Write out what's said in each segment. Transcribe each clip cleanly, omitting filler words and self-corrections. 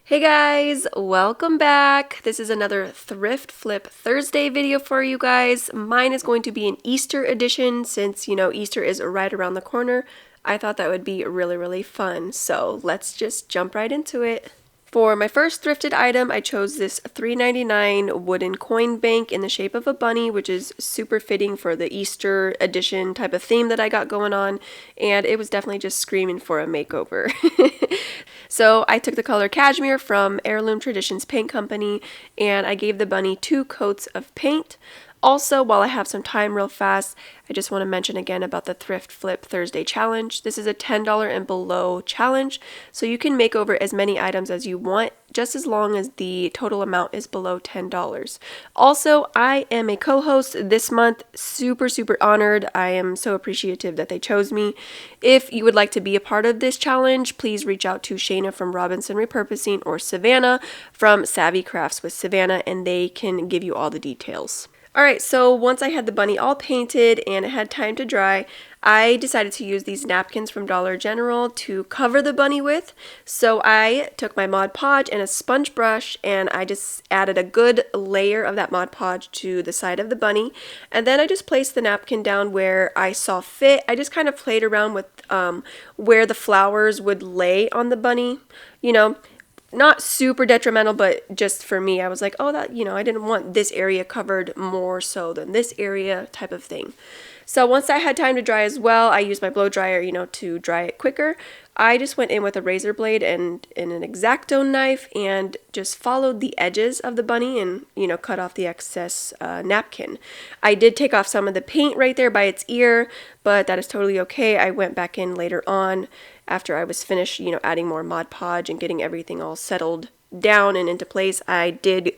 Hey guys, welcome back. This is another Thrift Flip Thursday video for you guys. Mine is going to be an Easter edition since, Easter is right around the corner. I thought that would be really fun. So let's just jump right into it. For my first thrifted item, I chose this $3.99 wooden coin bank in the shape of a bunny, which is super fitting for the Easter edition type of theme that I got going on, and it was definitely just screaming for a makeover. So I took the color Cashmere from Heirloom Traditions Paint Company, and I gave the bunny 2 coats of paint. Also, while I have some time real fast, I just want to mention again about the Thrift Flip Thursday challenge. This is a $10 and below challenge, so you can make over as many items as you want, just as long as the total amount is below $10. Also, I am a co-host this month. Super honored. I am so appreciative that they chose me. If you would like to be a part of this challenge, please reach out to Shayna from Robinson Repurposing or Savannah from Savvycraftswithsavannah, and they can give you all the details. Alright, so once I had the bunny all painted and it had time to dry, I decided to use these napkins from Dollar General to cover the bunny with. So I took my Mod Podge and a sponge brush and I just added a good layer of that Mod Podge to the side of the bunny. And then I just placed the napkin down where I saw fit. I just kind of played around with where the flowers would lay on the bunny, not super detrimental, but just for me, I was like, oh, that, I didn't want this area covered more so than this area type of thing. So once I had time to dry as well, I used my blow dryer, to dry it quicker. I just went in with a razor blade and an X-Acto knife and just followed the edges of the bunny and, cut off the excess napkin. I did take off some of the paint right there by its ear, but that is totally okay. I went back in later on after I was finished, adding more Mod Podge and getting everything all settled down and into place. I did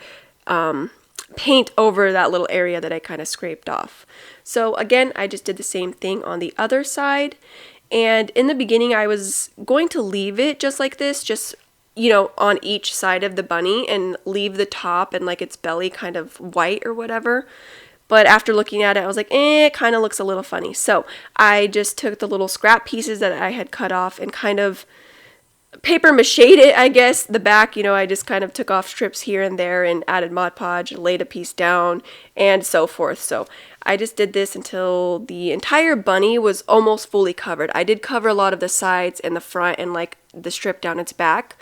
paint over that little area that I kind of scraped off. So again, I just did the same thing on the other side. And in the beginning, I was going to leave it just like this, just, on each side of the bunny and leave the top and like its belly kind of white or whatever. But after looking at it, I was like, it kind of looks a little funny. So I just took the little scrap pieces that I had cut off and kind of paper mache'd it, I guess. The back, I just kind of took off strips here and there and added Mod Podge, laid a piece down, and so forth. So I just did this until the entire bunny was almost fully covered. I did cover a lot of the sides and the front and like the strip down its back.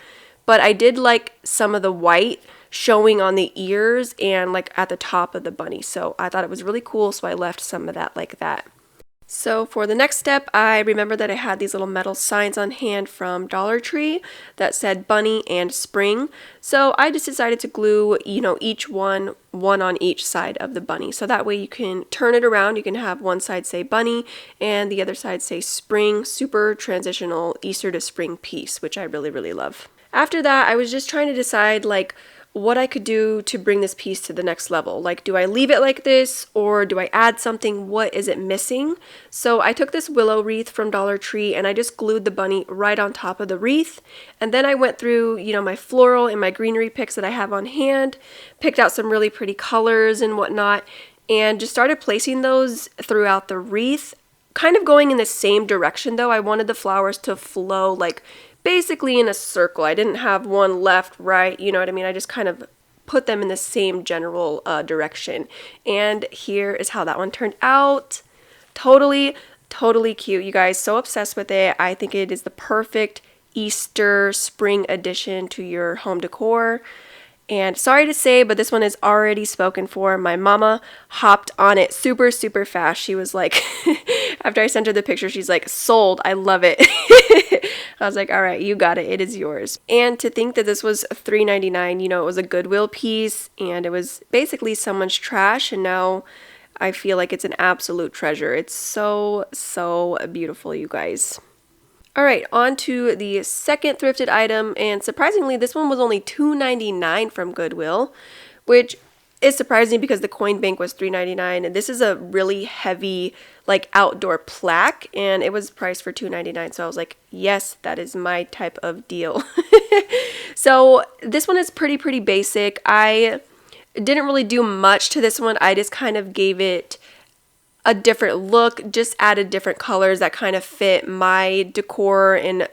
But I did like some of the white showing on the ears and like at the top of the bunny. So I thought it was really cool, so I left some of that like that. So for the next step, I remember that I had these little metal signs on hand from Dollar Tree that said bunny and spring. So I just decided to glue, each one on each side of the bunny. So that way you can turn it around. You can have one side say bunny and the other side say spring. Super transitional Easter to spring piece, which I really love. After that, I was just trying to decide like what I could do to bring this piece to the next level. Like, do I leave it like this or do I add something? What is it missing? So I took this willow wreath from Dollar Tree and I just glued the bunny right on top of the wreath. And then I went through, my floral and my greenery picks that I have on hand, picked out some really pretty colors and whatnot, and just started placing those throughout the wreath, kind of going in the same direction though. I wanted the flowers to flow like basically in a circle. I didn't have one left, right, you know what I mean? I just kind of put them in the same general direction. And here is how that one turned out. Totally cute, you guys. So obsessed with it. I think it is the perfect Easter spring addition to your home decor. And sorry to say, but this one is already spoken for. My mama hopped on it super fast. She was like, after I sent her the picture, she's like, sold, I love it. I was like, all right, you got it. It is yours. And to think that this was $3.99, it was a Goodwill piece and it was basically someone's trash. And now I feel like it's an absolute treasure. It's so beautiful, you guys. All right, on to the second thrifted item, and surprisingly, this one was only $2.99 from Goodwill, which is surprising because the coin bank was $3.99, and this is a really heavy, like, outdoor plaque, and it was priced for $2.99, so I was like, yes, that is my type of deal. So this one is pretty basic. I didn't really do much to this one. I just kind of gave it a different look, just added different colors that kind of fit my decor and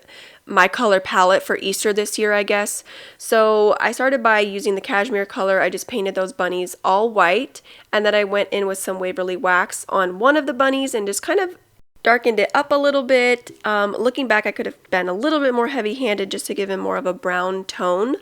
my color palette for Easter this year, I guess. So I started by using the cashmere color. I just painted those bunnies all white, and then I went in with some Waverly wax on one of the bunnies and just kind of darkened it up a little bit. Looking back, I could have been a little bit more heavy-handed just to give him more of a brown tone,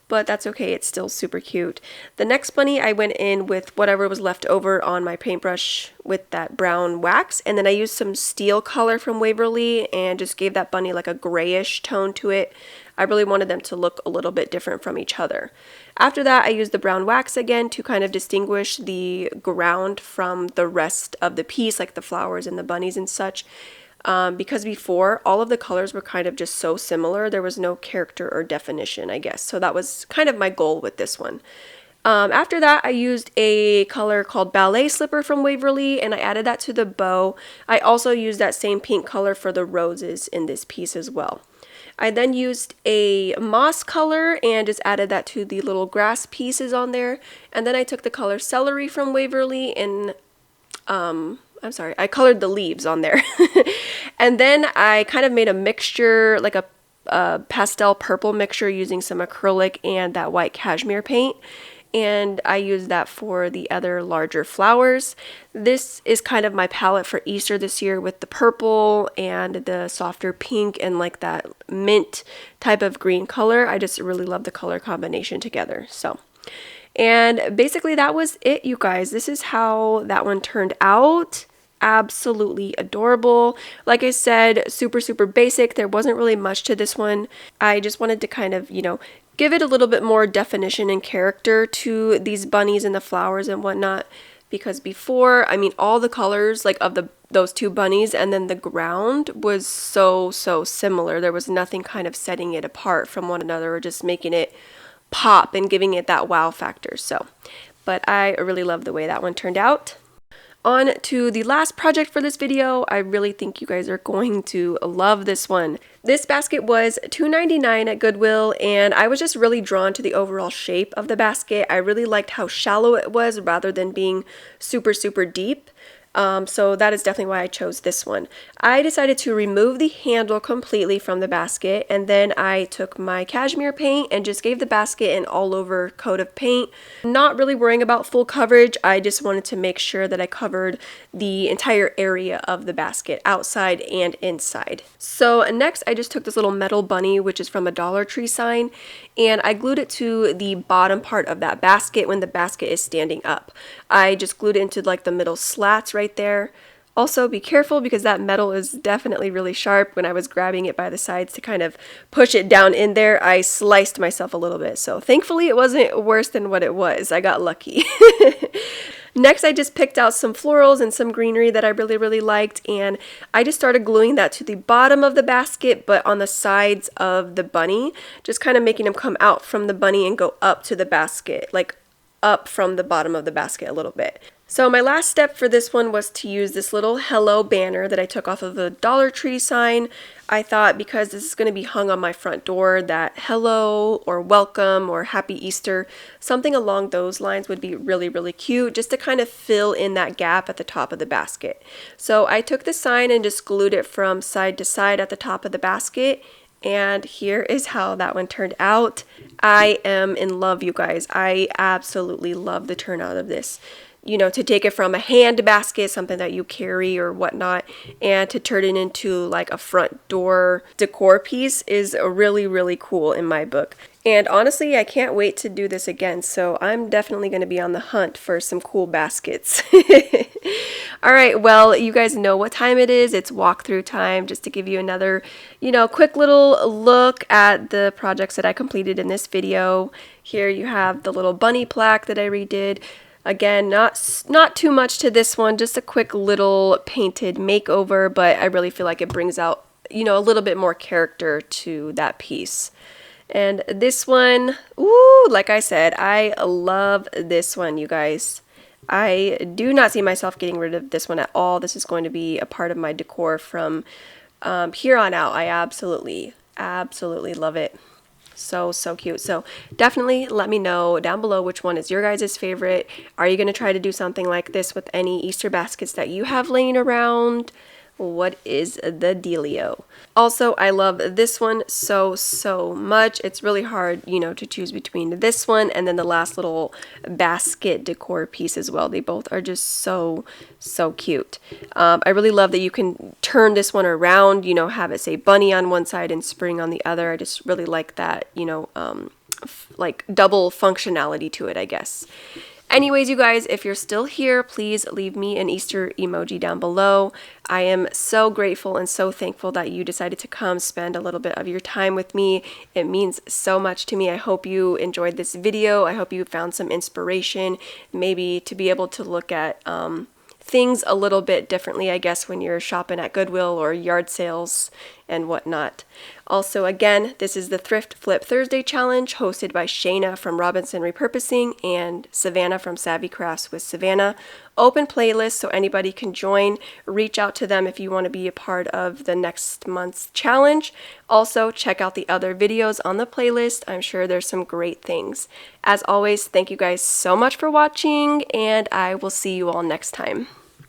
but that's okay, it's still super cute. The next bunny, I went in with whatever was left over on my paintbrush with that brown wax, and then I used some steel color from Waverly and just gave that bunny like a grayish tone to it. I really wanted them to look a little bit different from each other. After that, I used the brown wax again to kind of distinguish the ground from the rest of the piece, like the flowers and the bunnies and such. Because before, all of the colors were kind of just so similar, there was no character or definition, I guess. So that was kind of my goal with this one. After that, I used a color called Ballet Slipper from Waverly, and I added that to the bow. I also used that same pink color for the roses in this piece as well. I then used a moss color and just added that to the little grass pieces on there. And then I took the color Celery from Waverly and I colored the leaves on there. And then I kind of made a mixture, like a pastel purple mixture using some acrylic and that white cashmere paint. And I used that for the other larger flowers. This is kind of my palette for Easter this year with the purple and the softer pink and like that mint type of green color. I just really love the color combination together. And basically that was it, you guys. This is how that one turned out. Absolutely adorable. Like I said, super, super basic. There wasn't really much to this one. I just wanted to kind of, give it a little bit more definition and character to these bunnies and the flowers and whatnot. Because before, all the colors like of those two bunnies and then the ground was so similar. There was nothing kind of setting it apart from one another or just making it pop and giving it that wow factor. But I really love the way that one turned out. On to the last project for this video. I really think you guys are going to love this one. This basket was $2.99 at Goodwill, and I was just really drawn to the overall shape of the basket. I really liked how shallow it was rather than being super, super deep. So that is definitely why I chose this one. I decided to remove the handle completely from the basket, and then I took my cashmere paint and just gave the basket an all over coat of paint. Not really worrying about full coverage. I just wanted to make sure that I covered the entire area of the basket, outside and inside. So next I just took this little metal bunny, which is from a Dollar Tree sign, and I glued it to the bottom part of that basket when the basket is standing up. I just glued it into like the middle slats right there. Also be careful because that metal is definitely really sharp. When I was grabbing it by the sides to kind of push it down in there, I sliced myself a little bit. So thankfully it wasn't worse than what it was. I got lucky. Next, I just picked out some florals and some greenery that I really, really liked, and I just started gluing that to the bottom of the basket, but on the sides of the bunny, just kind of making them come out from the bunny and go up to the basket, like up from the bottom of the basket a little bit. So my last step for this one was to use this little hello banner that I took off of a Dollar Tree sign. I thought because this is going to be hung on my front door that hello or welcome or happy Easter, something along those lines would be really, really cute just to kind of fill in that gap at the top of the basket. So I took the sign and just glued it from side to side at the top of the basket. And here is how that one turned out. I am in love, you guys. I absolutely love the turnout of this. To take it from a hand basket, something that you carry or whatnot, and to turn it into like a front door decor piece is really, really cool in my book. And honestly, I can't wait to do this again, so I'm definitely going to be on the hunt for some cool baskets. All right, well, you guys know what time it is. It's walkthrough time, just to give you another, quick little look at the projects that I completed in this video. Here you have the little bunny plaque that I redid. Again, not too much to this one, just a quick little painted makeover, but I really feel like it brings out, a little bit more character to that piece. And this one, ooh, like I said, I love this one, you guys. I do not see myself getting rid of this one at all. This is going to be a part of my decor from here on out. I absolutely love it. So cute. So definitely let me know down below which one is your guys' favorite. Are you going to try to do something like this with any Easter baskets that you have laying around? what is the dealio. Also, I love this one so much. It's really hard, you know, to choose between this one and then the last little basket decor piece as well. They both are just so cute. I really love that you can turn this one around, you know, have it say bunny on one side and spring on the other. I just really like that, you know, like double functionality to it, I guess. Anyways, you guys, if you're still here, please leave me an Easter emoji down below. I am so grateful and so thankful that you decided to come spend a little bit of your time with me. It means so much to me. I hope you enjoyed this video. I hope you found some inspiration, maybe to be able to look at things a little bit differently, I guess, when you're shopping at Goodwill or yard sales and whatnot. Also, again, this is the Thrift Flip Thursday challenge hosted by Shayna from Robinson Repurposing and Savannah from Savvycraftswithsavannah. Open playlist so anybody can join. Reach out to them if you want to be a part of the next month's challenge. Also, check out the other videos on the playlist. I'm sure there's some great things. As always, thank you guys so much for watching, and I will see you all next time.